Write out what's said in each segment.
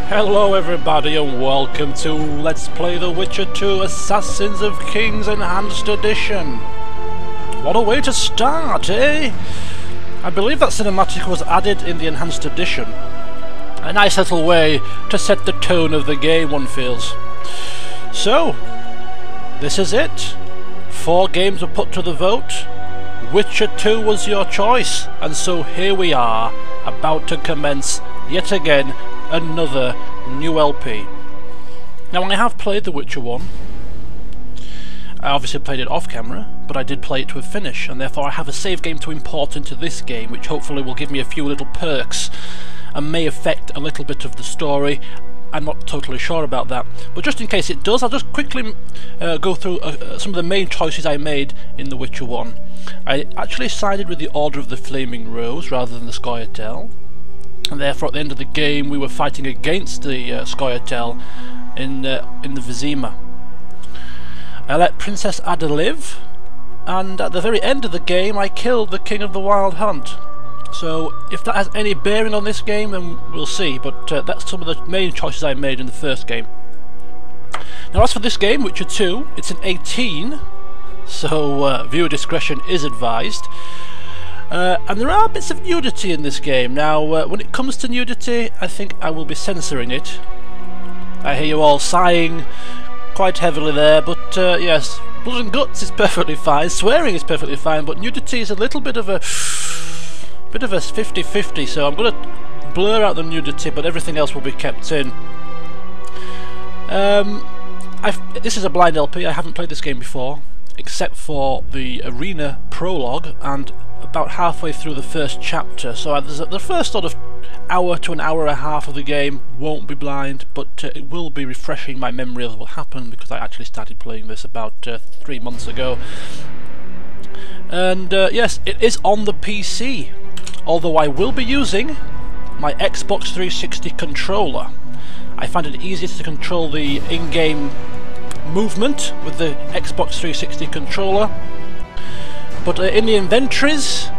Hello everybody and welcome to Let's Play The Witcher 2 Assassins of Kings Enhanced Edition. What a way to start, eh? I believe that cinematic was added in the Enhanced Edition. A nice little way to set the tone of the game, one feels. So, this is it. 4 games were put to the vote. Witcher 2 was your choice, and so here we are, about to commence yet again another new LP. Now, I have played The Witcher 1. I obviously played it off camera, but I did play it to a finish, and therefore I have a save game to import into this game, which hopefully will give me a few little perks and may affect a little bit of the story. I'm not totally sure about that, but just in case it does, I'll just quickly go through some of the main choices I made in The Witcher 1. I actually sided with the Order of the Flaming Rose rather than the Scoia'tael, and therefore at the end of the game we were fighting against the Scoia'tael in the Vizima. I let Princess Ada live, and at the very end of the game I killed the King of the Wild Hunt. So if that has any bearing on this game, then we'll see, but that's some of the main choices I made in the first game. Now as for this game, Witcher 2, it's an 18, so viewer discretion is advised. And there are bits of nudity in this game. Now when it comes to nudity, I think I will be censoring it. I hear you all sighing quite heavily there, but yes, blood and guts is perfectly fine, swearing is perfectly fine, but nudity is a little bit of a 50-50, so I'm going to blur out the nudity, but everything else will be kept in. This is a blind LP. I haven't played this game before, except for the arena prologue and about halfway through the first chapter, so the first sort of hour to an hour and a half of the game won't be blind, but it will be refreshing my memory of what happened, because I actually started playing this about 3 months ago. And yes, it is on the PC, although I will be using my Xbox 360 controller. I find it easier to control the in-game movement with the Xbox 360 controller, but in the inventories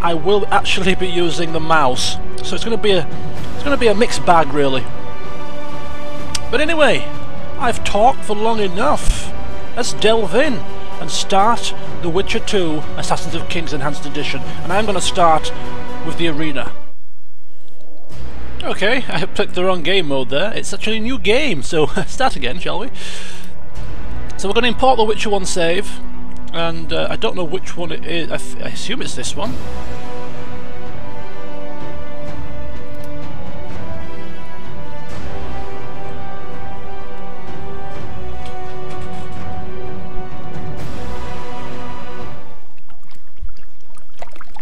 I will actually be using the mouse, so it's going to be a mixed bag really. But anyway, I've talked for long enough. Let's delve in and start The Witcher 2 Assassins of Kings Enhanced Edition, and I'm going to start with the arena. Okay, I picked the wrong game mode there. It's actually a new game, so start again, shall we? So we're going to import the Witcher 1 save, and I don't know which one it is. I assume it's this one.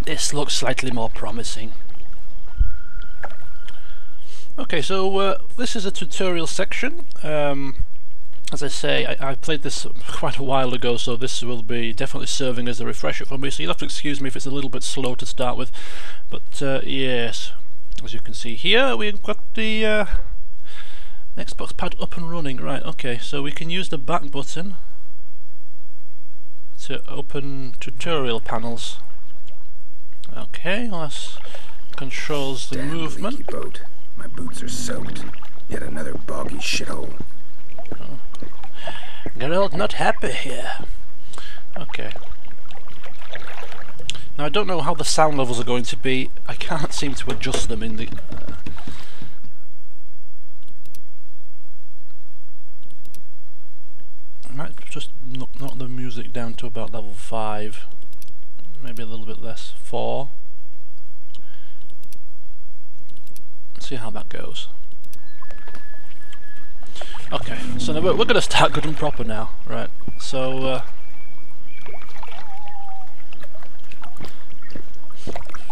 This looks slightly more promising. Okay, so this is a tutorial section. As I say, I played this quite a while ago, so this will be definitely serving as a refresher for me, so you'll have to excuse me if it's a little bit slow to start with. But yes, as you can see here, we've got the Xbox pad up and running. Right, okay, so we can use the back button to open tutorial panels. Okay, that controls the movement. Leaky boat. My boots are soaked. Yet another boggy shithole. Oh. Geralt not happy here. Okay. Now I don't know how the sound levels are going to be. I can't seem to adjust them in the... I might just knock the music down to about level 5. Maybe a little bit less. 4. See how that goes. Okay, so now we're going to start good and proper now. Right, so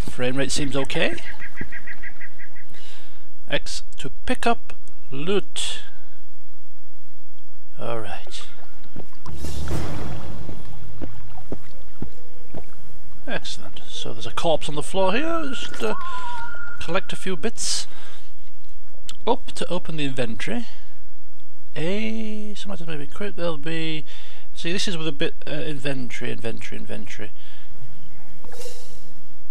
frame rate seems okay. X to pick up loot. Alright. Excellent. So there's a corpse on the floor here. Just collect a few bits. Up to open the inventory. Some items may be quick. There'll be... See, this is with a bit inventory.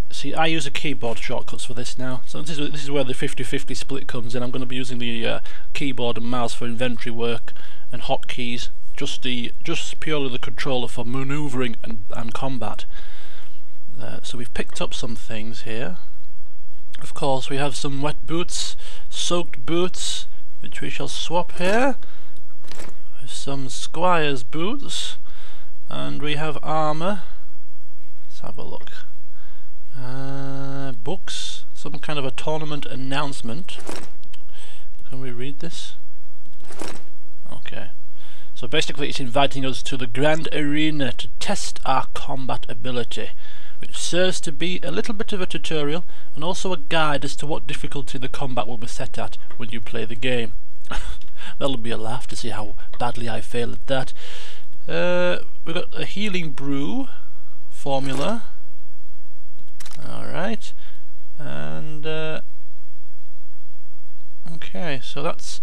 See, I use a keyboard shortcuts for this now, so this is where the 50-50 split comes in. I'm going to be using the keyboard and mouse for inventory work and hotkeys, just purely the controller for manoeuvring and combat. So we've picked up some things here. Of course, we have some wet boots, soaked boots, which we shall swap here. Some squire's boots, and we have armour. Let's have a look. Books, some kind of a tournament announcement. Can we read this? Okay. So basically it's inviting us to the Grand Arena to test our combat ability, which serves to be a little bit of a tutorial and also a guide as to what difficulty the combat will be set at when you play the game. That'll be a laugh to see how badly I fail at that. We've got a healing brew formula. Alright, and okay, so that's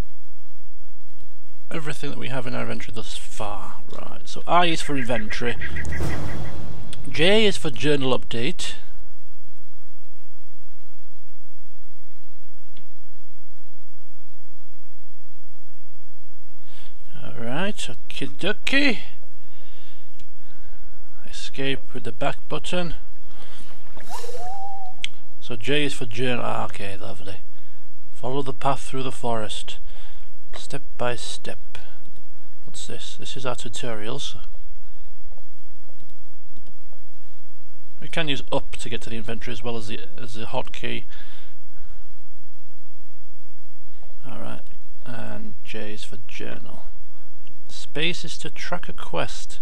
everything that we have in our inventory thus far. Right, so I is for inventory, J is for journal update, alright, okie dokie, escape with the back button. So J is for journal. Ah, okay, lovely. Follow the path through the forest, step by step. What's this? This is our tutorials. We can use up to get to the inventory as well as the hotkey. All right, and J is for journal. Space is to track a quest.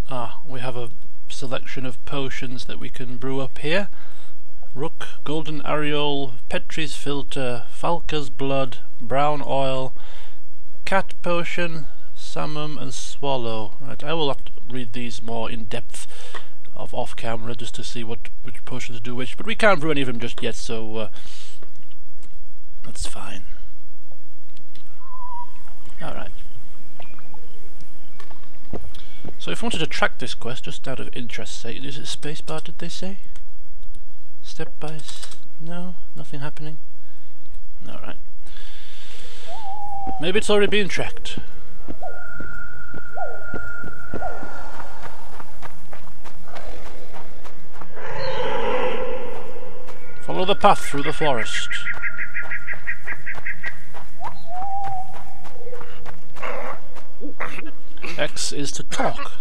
Ah, we have a selection of potions that we can brew up here. Rook, golden areole, Petrie's filter, Falca's blood, brown oil, cat potion, samum and swallow. Right, I will have to read these more in depth off camera just to see which potions do which, but we can't brew any of them just yet, so that's fine. Alright. So if I wanted to track this quest, just out of interest sake, is it spacebar, did they say? Step by no? Nothing happening? Alright. Maybe it's already been tracked. Follow the path through the forest. X is to talk.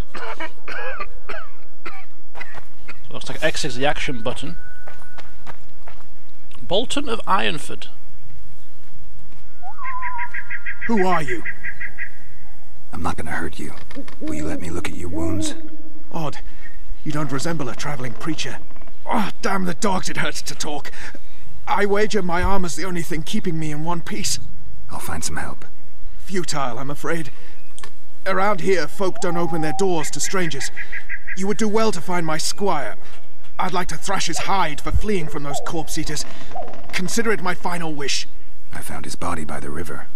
So looks like X is the action button. Bolton of Ironford. Who are you? I'm not gonna hurt you. Will you let me look at your wounds? Odd. You don't resemble a traveling preacher. Oh, damn the dogs, it hurts to talk. I wager my armor's the only thing keeping me in one piece. I'll find some help. Futile, I'm afraid. Around here, folk don't open their doors to strangers. You would do well to find my squire. I'd like to thrash his hide for fleeing from those corpse-eaters. Consider it my final wish. I found his body by the river.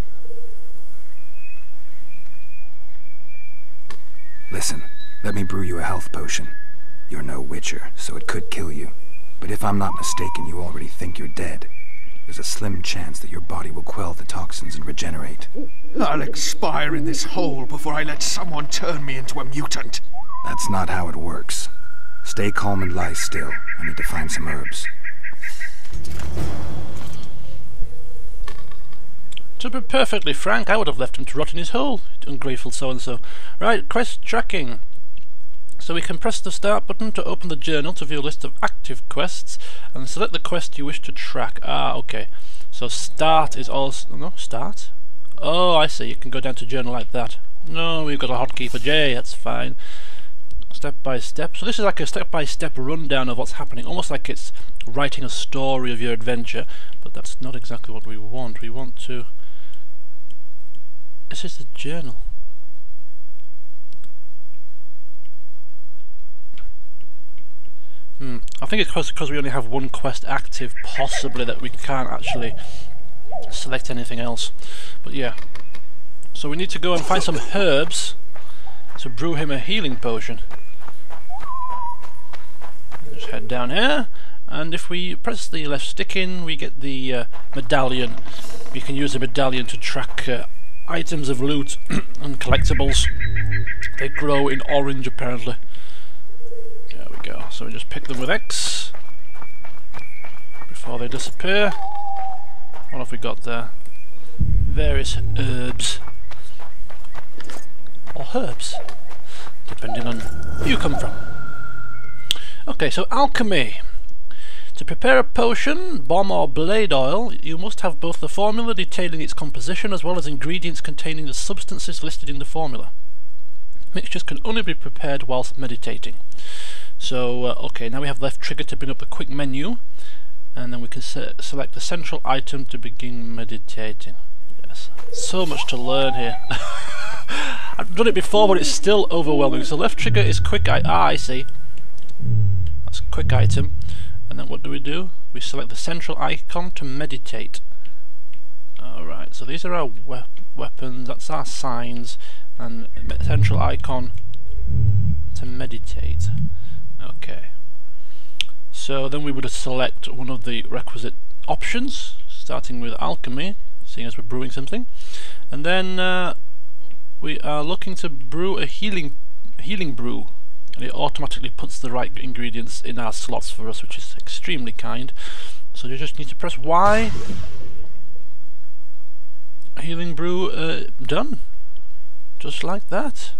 Listen, let me brew you a health potion. You're no witcher, so it could kill you. But if I'm not mistaken, you already think you're dead. There's a slim chance that your body will quell the toxins and regenerate. I'll expire in this hole before I let someone turn me into a mutant. That's not how it works. Stay calm and lie still. I need to find some herbs. To be perfectly frank, I would have left him to rot in his hole, ungrateful so-and-so. Right, quest tracking. So we can press the start button to open the journal to view a list of active quests and select the quest you wish to track. Ah, okay. So start is also... no, start? Oh, I see. You can go down to journal like that. No, we've got a hotkey for J. That's fine. Step by step. So this is like a step-by-step rundown of what's happening. Almost like it's writing a story of your adventure. But that's not exactly what we want. We want to... This is the journal. I think it's because we only have one quest active, possibly, that we can't actually select anything else. But yeah. So we need to go and find some herbs to brew him a healing potion. Just head down here, and if we press the left stick in, we get the medallion. We can use the medallion to track items of loot and collectibles. They grow in orange apparently. There we go. So we just pick them with X before they disappear. What have we got there? Various herbs. Or herbs, depending on where you come from. Okay, so alchemy. To prepare a potion, bomb or blade oil, you must have both the formula detailing its composition as well as ingredients containing the substances listed in the formula. Mixtures can only be prepared whilst meditating. So, okay, now we have left trigger to bring up the quick menu, and then we can select the central item to begin meditating. Yes, so much to learn here. I've done it before, but it's still overwhelming. So left trigger is quick I see. That's quick item. And then what do? We select the central icon to meditate. Alright, so these are our weapons, that's our signs, and central icon to meditate. Okay. So then we would select one of the requisite options, starting with alchemy, seeing as we're brewing something. And then we are looking to brew a healing brew, and it automatically puts the right ingredients in our slots for us, which is extremely kind. So you just need to press Y. Healing brew done, just like that.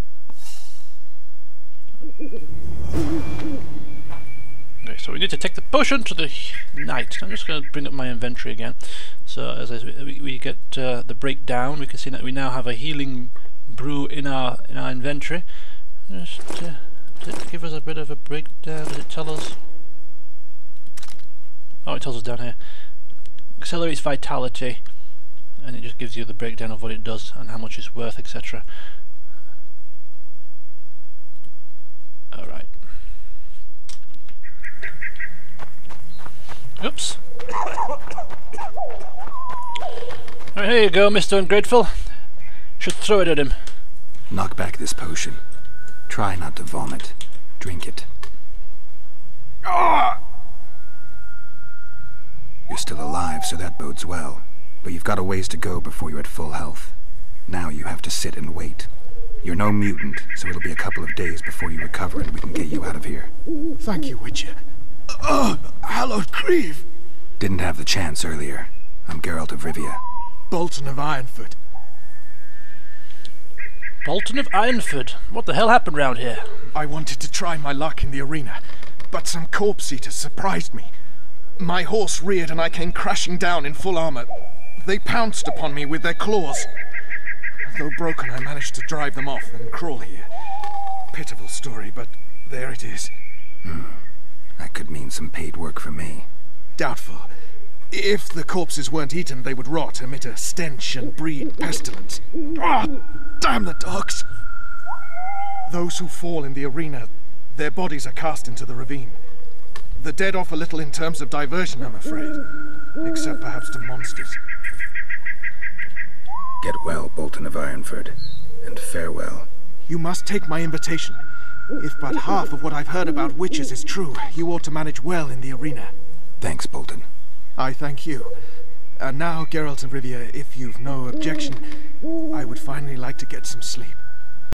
Okay, so we need to take the potion to the knight. I'm just going to bring up my inventory again. So as we get the breakdown, we can see that we now have a healing brew in our inventory. Just does it give us a bit of a breakdown? Does it tell us? Oh, it tells us down here. Accelerates vitality, and it just gives you the breakdown of what it does and how much it's worth, etc. Alright. Oops. Alright, here you go, Mr. Ungrateful. Should throw it at him. Knock back this potion. Try not to vomit. Drink it. You're still alive, so that bodes well. But you've got a ways to go before you're at full health. Now you have to sit and wait. You're no mutant, so it'll be a couple of days before you recover and we can get you out of here. Thank you, Witcher. Hallowed Grieve! Didn't have the chance earlier. I'm Geralt of Rivia. Bolton of Ironford. Bolton of Ironford? What the hell happened round here? I wanted to try my luck in the arena, but some corpse eaters surprised me. My horse reared and I came crashing down in full armor. They pounced upon me with their claws. Though broken, I managed to drive them off and crawl here. Pitiful story, but there it is. That could mean some paid work for me. Doubtful. If the corpses weren't eaten, they would rot, emit a stench and breed pestilence. Damn the dogs! Those who fall in the arena, their bodies are cast into the ravine. The dead offer little in terms of diversion, I'm afraid. Except perhaps to monsters. Get well, Bolton of Ironford, and farewell. You must take my invitation. If but half of what I've heard about witches is true, you ought to manage well in the arena. Thanks, Bolton. I thank you. And now, Geralt of Rivia, if you've no objection, I would finally like to get some sleep.